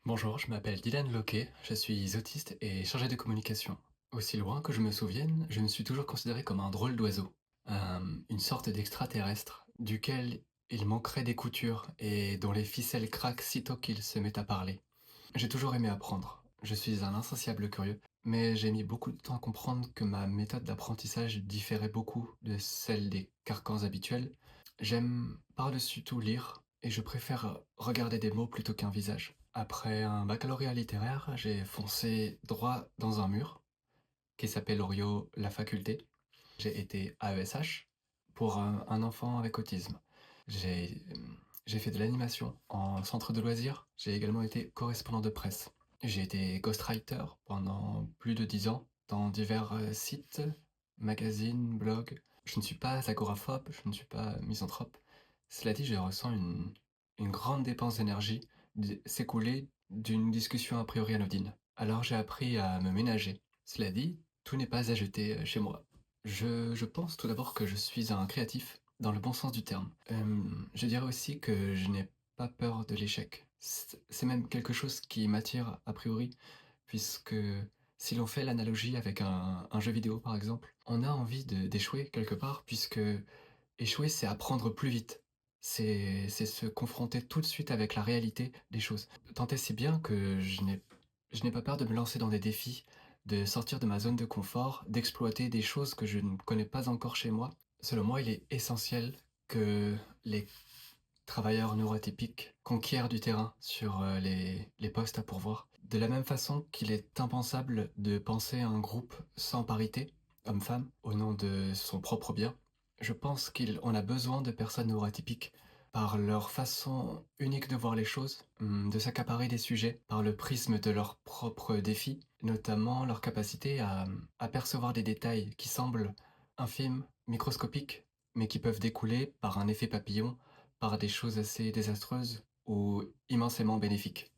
Bonjour, je m'appelle Dylan Loquet, je suis autiste et chargé de communication. Aussi loin que je me souvienne, je me suis toujours considéré comme un drôle d'oiseau, une sorte d'extraterrestre, duquel il manquerait des coutures et dont les ficelles craquent sitôt qu'il se met à parler. J'ai toujours aimé apprendre, je suis un insatiable curieux, mais j'ai mis beaucoup de temps à comprendre que ma méthode d'apprentissage différait beaucoup de celle des carcans habituels. J'aime par-dessus tout lire, et je préfère regarder des mots plutôt qu'un visage. Après un baccalauréat littéraire, j'ai foncé droit dans un mur, qui s'appelle Orio La Faculté. J'ai été AESH pour un enfant avec autisme. J'ai j'ai fait de l'animation en centre de loisirs. J'ai également été correspondant de presse. J'ai été ghostwriter pendant plus de 10 ans dans divers sites, magazines, blogs. Je ne suis pas agoraphobe, je ne suis pas misanthrope. Cela dit, je ressens une grande dépense d'énergie s'écouler d'une discussion a priori anodine. Alors j'ai appris à me ménager. Cela dit, tout n'est pas à jeter chez moi. Je pense tout d'abord que je suis un créatif, dans le bon sens du terme. Je dirais aussi que je n'ai pas peur de l'échec. C'est même quelque chose qui m'attire a priori, puisque si l'on fait l'analogie avec un jeu vidéo par exemple, on a envie d'échouer quelque part, puisque échouer c'est apprendre plus vite. C'est se confronter tout de suite avec la réalité des choses. Tant et si bien que je n'ai pas peur de me lancer dans des défis, de sortir de ma zone de confort, d'exploiter des choses que je ne connais pas encore chez moi. Selon moi, il est essentiel que les travailleurs neuroatypiques conquièrent du terrain sur les postes à pourvoir. De la même façon qu'il est impensable de penser un groupe sans parité, homme-femme, au nom de son propre bien, je pense qu'on a besoin de personnes neuroatypiques par leur façon unique de voir les choses, de s'accaparer des sujets par le prisme de leurs propres défis, notamment leur capacité à percevoir des détails qui semblent infimes, microscopiques, mais qui peuvent découler par un effet papillon, par des choses assez désastreuses ou immensément bénéfiques.